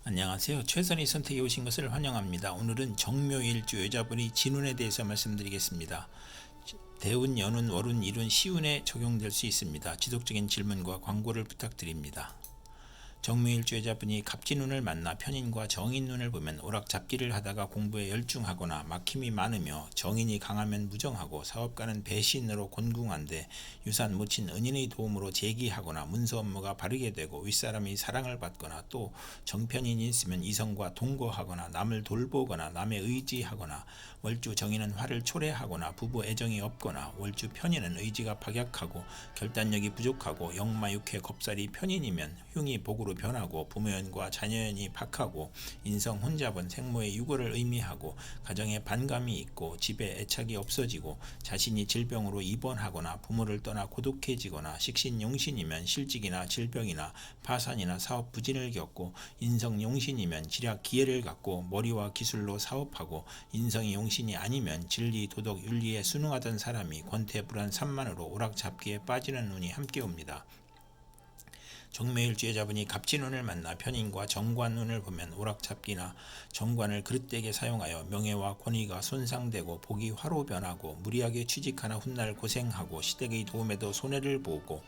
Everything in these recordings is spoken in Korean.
안녕하세요. 최선의 선택에 오신 것을 환영합니다. 오늘은 정묘일주 여자분이 진운에 대해서 말씀드리겠습니다. 대운, 연운, 월운, 일운, 시운에 적용될 수 있습니다. 지속적인 질문과 광고를 부탁드립니다. 정묘일주 여자분이 갑진운을 만나 편인과 정인운을 보면 오락잡기를 하다가 공부에 열중하거나 막힘이 많으며 정인이 강하면 무정하고 사업가는 배신으로 곤궁한데 유산 모친 은인의 도움으로 재기하거나 문서 업무가 바르게 되고 윗사람이 사랑을 받거나 또 정편인이 있으면 이성과 동거하거나 남을 돌보거나 남의 의지하거나 월주 정인은 화를 초래하거나 부부 애정이 없거나 월주 편인은 의지가 박약하고 결단력이 부족하고 역마육회 겁살이 편인이면 흉이 복으로 변하고 부모연과 자녀연이 박하고 인성 혼잡은 생모의 유고를 의미하고 가정에 반감이 있고 집에 애착이 없어지고 자신이 질병으로 입원하거나 부모를 떠나 고독해지거나 식신용신이면 실직이나 질병이나 파산이나 사업 부진을 겪고 인성용신이면 지략 기회를 갖고 머리와 기술로 사업하고 인성이 용신이 아니면 진리 도덕 윤리에 순응하던 사람이 권태불안 산만으로 오락잡기에 빠지는 운이 함께 옵니다. 정묘일주 여자분이 갑진운을 만나 편인과 정관운을 보면 오락잡기나 정관을 그릇되게 사용하여 명예와 권위가 손상되고 복이 화로 변하고 무리하게 취직하나 훗날 고생하고 시댁의 도움에도 손해를 보고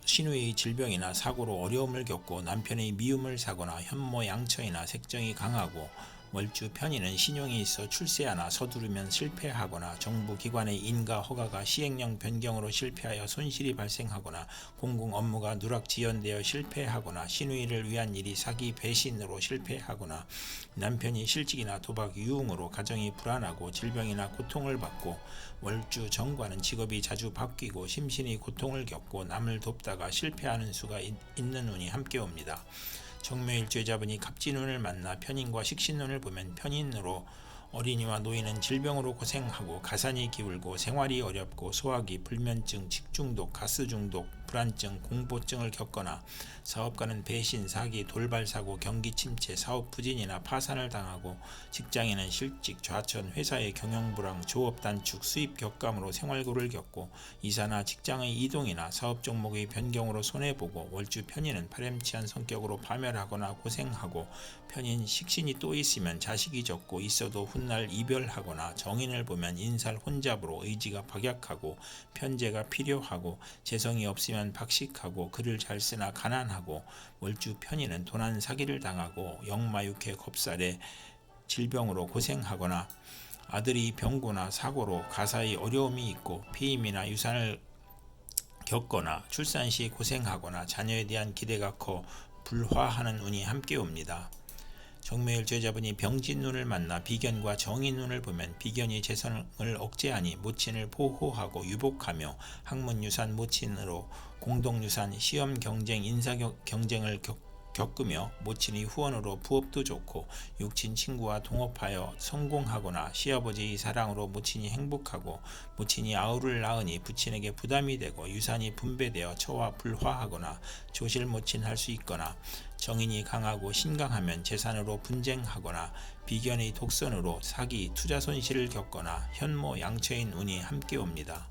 신우의 질병이나 사고로 어려움을 겪고 남편의 미움을 사거나 현모 양처이나 색정이 강하고 월주 편인은 신용이 있어 출세하나 서두르면 실패하거나 정부 기관의 인가 허가가 시행령 변경으로 실패하여 손실이 발생하거나 공공 업무가 누락지연되어 실패하거나 신우이를 위한 일이 사기 배신으로 실패하거나 남편이 실직이나 도박 유흥으로 가정이 불안하고 질병이나 고통을 받고 월주 정관은 직업이 자주 바뀌고 심신이 고통을 겪고 남을 돕다가 실패하는 수가 있는 운이 함께 옵니다. 정묘일주 여자분이 갑진운을 만나 편인과 식신운을 보면 편인으로 어린이와 노인은 질병으로 고생하고 가산이 기울고 생활이 어렵고 소화기, 불면증, 식중독, 가스중독, 불안증, 공포증을 겪거나 사업가는 배신, 사기, 돌발사고, 경기 침체, 사업 부진이나 파산을 당하고 직장인은 실직, 좌천, 회사의 경영불황, 조업 단축, 수입 격감으로 생활고를 겪고 이사나 직장의 이동이나 사업 종목의 변경으로 손해보고 월주 편인은 파렴치한 성격으로 파멸하거나 고생하고 편인 식신이 또 있으면 자식이 적고 있어도 훗날 이별하거나 정인을 보면 인살 혼잡으로 의지가 박약하고 편제가 필요하고 재성이 없으면 박식하고 글을 잘 쓰나 가난하고 월주 편인은 도난 사기를 당하고 역마육회 겁살에 질병으로 고생하거나 아들이 병고나 사고로 가사의 어려움이 있고 피임이나 유산을 겪거나 출산 시 고생하거나 자녀에 대한 기대가 커 불화하는 운이 함께 옵니다. 정묘일주 여자분이 병진운을 만나 비견과 정인운을 보면 비견이 재성을 억제하니 모친을 보호하고 유복하며 학문유산 모친으로 공동유산, 시험 경쟁, 인사 경쟁을 겪으며 모친이 후원으로 부업도 좋고 육친 친구와 동업하여 성공하거나 시아버지의 사랑으로 모친이 행복하고 모친이 아우를 낳으니 부친에게 부담이 되고 유산이 분배되어 처와 불화하거나 조실 모친할 수 있거나 정인이 강하고 신강하면 재산으로 분쟁하거나 비견의 독선으로 사기, 투자 손실을 겪거나 현모 양처인 운이 함께 옵니다.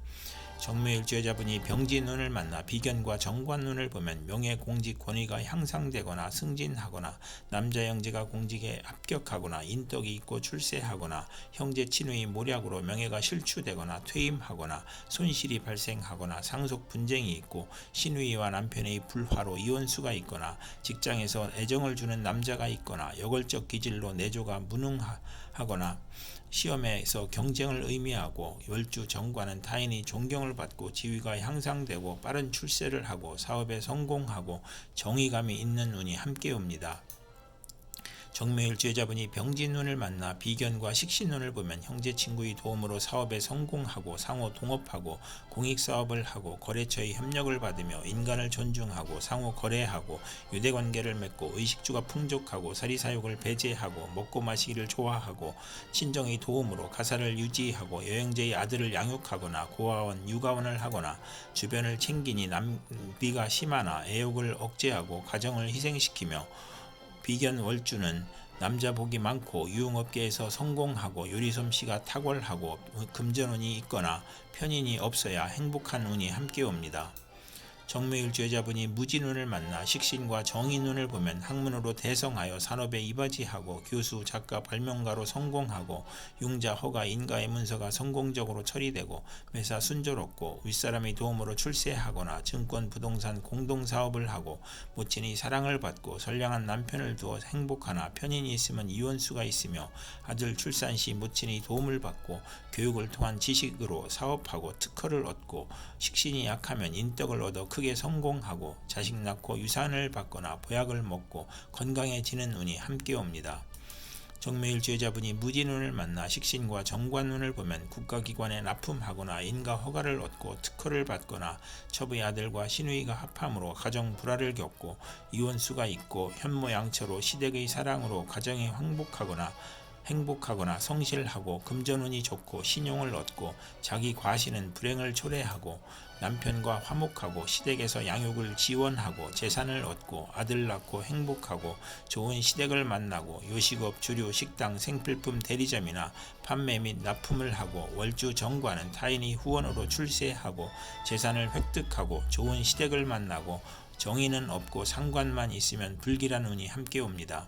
정묘일주 여자분이 병진운을 만나 비견과 정관운을 보면 명예, 공직, 권위가 향상되거나 승진하거나 남자 형제가 공직에 합격하거나 인덕이 있고 출세하거나 형제 친우의 모략으로 명예가 실추되거나 퇴임하거나 손실이 발생하거나 상속 분쟁이 있고 신우이와 남편의 불화로 이혼수가 있거나 직장에서 애정을 주는 남자가 있거나 여걸적 기질로 내조가 무능하거나 시험에서 경쟁을 의미하고 월주 정관은 타인의 존경을 받고 지위가 향상되고 빠른 출세를 하고 사업에 성공하고 정의감이 있는 운이 함께 옵니다. 정묘일주 여자분이 병진운을 만나 비견과 식신운을 보면 형제 친구의 도움으로 사업에 성공하고 상호 동업하고 공익사업을 하고 거래처의 협력을 받으며 인간을 존중하고 상호 거래하고 유대관계를 맺고 의식주가 풍족하고 사리사욕을 배제하고 먹고 마시기를 좋아하고 친정의 도움으로 가사를 유지하고 여행자의 아들을 양육하거나 고아원, 육아원을 하거나 주변을 챙기니 남비가 심하나 애욕을 억제하고 가정을 희생시키며 비견 월주는 남자 복이 많고 유흥업계에서 성공하고 요리솜씨가 탁월하고 금전운이 있거나 편인이 없어야 행복한 운이 함께 옵니다. 정묘일주 여자분이 무진운을 만나 식신과 정인운을 보면 학문으로 대성하여 산업에 이바지하고 교수, 작가, 발명가로 성공하고 융자, 허가, 인가의 문서가 성공적으로 처리되고 매사 순조롭고 윗사람의 도움으로 출세하거나 증권, 부동산, 공동사업을 하고 모친이 사랑을 받고 선량한 남편을 두어 행복하나 편인이 있으면 이혼수가 있으며 아들 출산 시 모친이 도움을 받고 교육을 통한 지식으로 사업하고 특허를 얻고 식신이 약하면 인덕을 얻어 크게 성공하고 자식 낳고 유산을 받거나 보약을 먹고 건강해지는 운이 함께 옵니다. 정묘일주 여자분이 무진운을 만나 식신과 정관운을 보면 국가기관에 납품하거나 인가 허가를 얻고 특허를 받거나 첩의 아들과 시누이가 합함으로 가정 불화를 겪고 이혼수가 있고 현모양처로 시댁의 사랑으로 가정이 행복하거나 성실하고 금전운이 좋고 신용을 얻고 자기 과신은 불행을 초래하고 남편과 화목하고 시댁에서 양육을 지원하고 재산을 얻고 아들 낳고 행복하고 좋은 시댁을 만나고 요식업, 주류, 식당, 생필품 대리점이나 판매 및 납품을 하고 월주 정관은 타인이 후원으로 출세하고 재산을 획득하고 좋은 시댁을 만나고 정의는 없고 상관만 있으면 불길한 운이 함께 옵니다.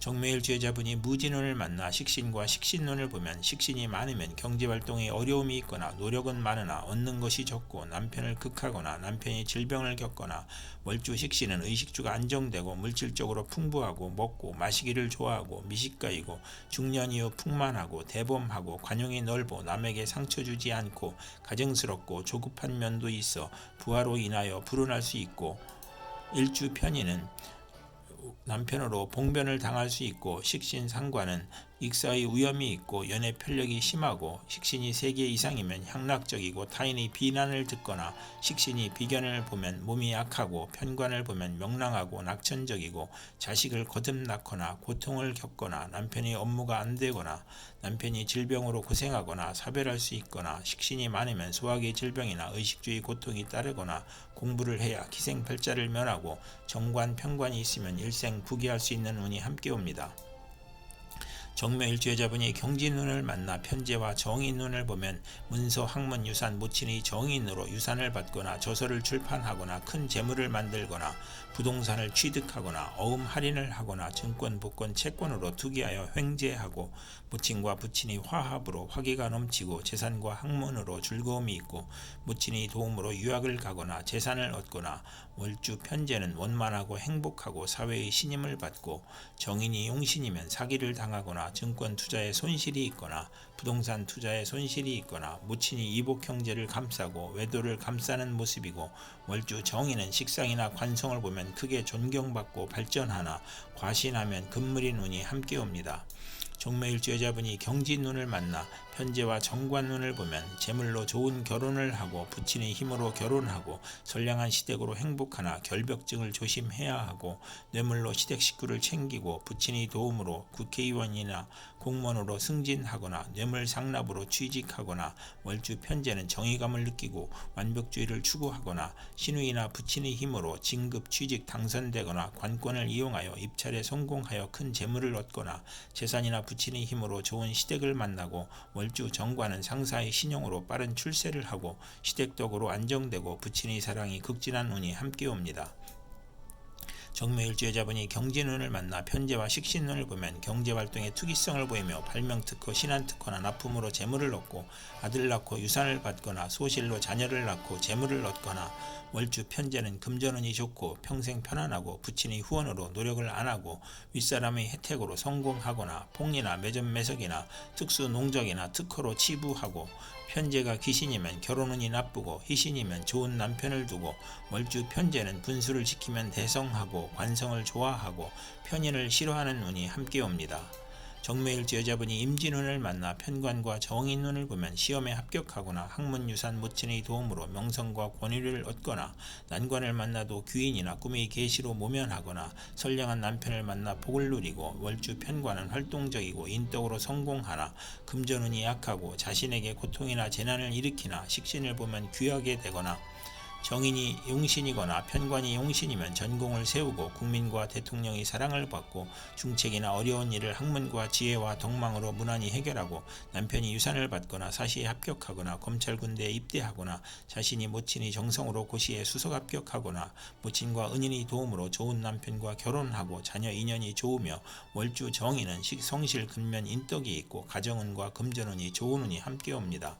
정묘일주 여자분이 무진운을 만나 식신과 식신운을 보면 식신이 많으면 경제활동에 어려움이 있거나 노력은 많으나 얻는 것이 적고 남편을 극하거나 남편이 질병을 겪거나 월주 식신은 의식주가 안정되고 물질적으로 풍부하고 먹고 마시기를 좋아하고 미식가이고 중년 이후 풍만하고 대범하고 관용이 넓어 남에게 상처 주지 않고 가증스럽고 조급한 면도 있어 부하로 인하여 불운할 수 있고 일주 편인은 남편으로 봉변을 당할 수 있고 식신 상관은 익사의 위험이 있고 연애 편력이 심하고 식신이 3개 이상이면 향락적이고 타인의 비난을 듣거나 식신이 비견을 보면 몸이 약하고 편관을 보면 명랑하고 낙천적이고 자식을 거듭 낳거나 고통을 겪거나 남편이 업무가 안 되거나 남편이 질병으로 고생하거나 사별할 수 있거나 식신이 많으면 소화기 질병이나 의식주의 고통이 따르거나 공부를 해야 기생팔자를 면하고 정관, 편관이 있으면 일생 부귀할 수 있는 운이 함께 옵니다. 정묘일주 여자분이 경진운을 만나 편제와 정인운을 보면 문서, 학문, 유산, 모친의 정인으로 유산을 받거나 저서를 출판하거나 큰 재물을 만들거나 부동산을 취득하거나 어음 할인을 하거나 증권, 복권, 채권으로 투기하여 횡재하고 모친과 부친이 화합으로 화기가 넘치고 재산과 학문으로 즐거움이 있고 모친의 도움으로 유학을 가거나 재산을 얻거나 월주 편제는 원만하고 행복하고 사회의 신임을 받고 정인이 용신이면 사기를 당하거나 증권 투자에 손실이 있거나 부동산 투자에 손실이 있거나 모친이 이복 형제를 감싸고 외도를 감싸는 모습이고 월주 정인은 식상이나 관성을 보면 크게 존경받고 발전하나 과신하면 금물인 운이 함께 옵니다. 정묘일주 여자분이 경진운을 만나 편제와 정관운을 보면 재물로 좋은 결혼을 하고 부친의 힘으로 결혼하고 선량한 시댁으로 행복하나 결벽증을 조심해야 하고 뇌물로 시댁 식구를 챙기고 부친의 도움으로 국회의원이나 공무원으로 승진하거나 뇌물 상납으로 취직하거나 월주 편제는 정의감을 느끼고 완벽주의를 추구하거나 시누이나 부친의 힘으로 진급 취직 당선되거나 관권을 이용하여 입찰에 성공하여 큰 재물을 얻거나 재산이나 부친의 힘으로 좋은 시댁을 만나고 월주 정관은 상사의 신용으로 빠른 출세를 하고 시댁덕으로 안정되고 부친의 사랑이 극진한 운이 함께 옵니다. 정묘일주 여자분이 경진운을 만나 편제와 식신운을 보면 경제활동에 투기성을 보이며 발명특허, 신한특허나 납품으로 재물을 얻고 아들 낳고 유산을 받거나 소실로 자녀를 낳고 재물을 얻거나 월주 편제는 금전운이 좋고 평생 편안하고 부친의 후원으로 노력을 안하고 윗사람의 혜택으로 성공하거나 폭리나 매점 매석이나 특수 농적이나 특허로 치부하고 편제가 귀신이면 결혼운이 나쁘고 희신이면 좋은 남편을 두고 월주 편제는 분수를 지키면 대성하고 관성을 좋아하고 편인을 싫어하는 운이 함께 옵니다. 정묘일주 여자분이 임진운을 만나 편관과 정인운을 보면 시험에 합격하거나 학문, 유산, 모친의 도움으로 명성과 권위를 얻거나 난관을 만나도 귀인이나 꿈의 계시로 모면하거나 선량한 남편을 만나 복을 누리고 월주 편관은 활동적이고 인덕으로 성공하나 금전운이 약하고 자신에게 고통이나 재난을 일으키나 식신을 보면 귀하게 되거나 정인이 용신이거나 편관이 용신이면 전공을 세우고 국민과 대통령의 사랑을 받고 중책이나 어려운 일을 학문과 지혜와 덕망으로 무난히 해결하고 남편이 유산을 받거나 사시에 합격하거나 검찰 군대에 입대하거나 자신이 모친의 정성으로 고시에 수석 합격하거나 모친과 은인의 도움으로 좋은 남편과 결혼하고 자녀 인연이 좋으며 월주 정인은 성실 근면 인덕이 있고 가정운과 금전운이 좋은 운이 함께 옵니다.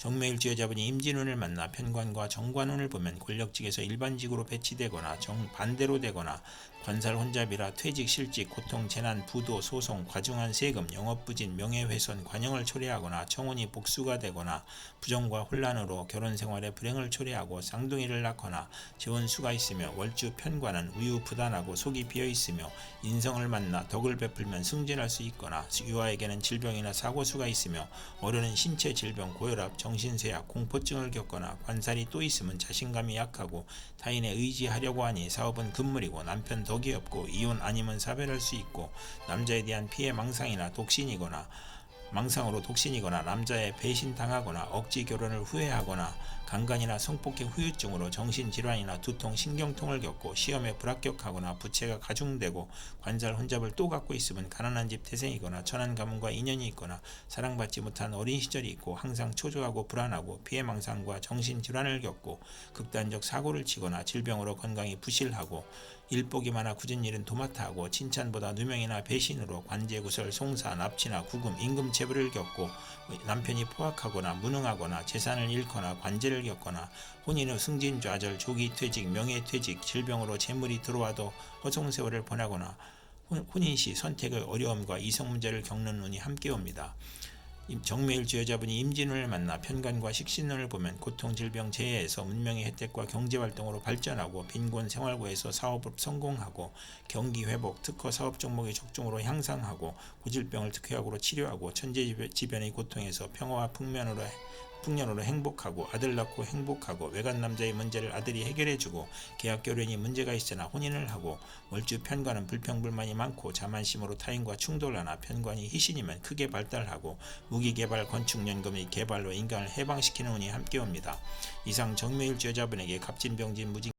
정묘일주여자분이 임진운을 만나 편관과 정관운을 보면 권력직에서 일반직으로 배치되거나 정반대로 되거나 관살 혼잡이라 퇴직, 실직, 고통, 재난, 부도, 소송, 과중한 세금, 영업부진, 명예훼손, 관영을 초래하거나 청혼이 복수가 되거나 부정과 혼란으로 결혼생활에 불행을 초래하고 쌍둥이를 낳거나 재혼수가 있으며 월주 편관은 우유부단하고 속이 비어있으며 인성을 만나 덕을 베풀면 승진할 수 있거나 유아에게는 질병이나 사고수가 있으며 어른은 신체 질병, 고혈압, 정신쇠약, 공포증을 겪거나 관살이 또 있으면 자신감이 약하고 타인에 의지하려고 하니 사업은 금물이고 남편 덕이 없고 이혼 아니면 사별할 수 있고 남자에 대한 피해 망상이나 독신이거나 망상으로 독신이거나 남자의 배신당하거나 억지 결혼을 후회하거나 강간이나 성폭행 후유증으로 정신질환이나 두통, 신경통을 겪고 시험에 불합격하거나 부채가 가중되고 관살 혼잡을 또 갖고 있으면 가난한 집 태생이거나 천한 가문과 인연이 있거나 사랑받지 못한 어린 시절이 있고 항상 초조하고 불안하고 피해망상과 정신질환을 겪고 극단적 사고를 치거나 질병으로 건강이 부실하고 일복이 많아 굳은 일은 도맡아 하고 칭찬보다 누명이나 배신으로 관제구설, 송사, 납치나 구금, 임금체불을 겪고 남편이 포악하거나 무능하거나 재산을 잃거나 관제를 겪거나 혼인 후 승진좌절, 조기퇴직, 명예퇴직, 질병으로 재물이 들어와도 허송세월을 보내거나 혼인시 선택의 어려움과 이성문제를 겪는 운이 함께 옵니다. 정묘일주 여자분이 임진운을 만나 편관과 식신운을 보면 고통, 질병, 재해에서 문명의 혜택과 경제활동으로 발전하고 빈곤 생활고에서 사업을 성공하고 경기회복, 특허 사업 종목의 적중으로 향상하고 고질병을 특효약으로 치료하고 천재지변의 고통에서 평화와 풍년으로 행복하고 아들 낳고 행복하고 외간 남자의 문제를 아들이 해결해주고 계약 결혼이 문제가 있으나 혼인을 하고 월주 편관은 불평불만이 많고 자만심으로 타인과 충돌하나 편관이 희신이면 크게 발달하고 무기개발 건축연금의 개발로 인간을 해방시키는 운이 함께 옵니다. 이상 정묘일주 여자분에게 갑진병진 무진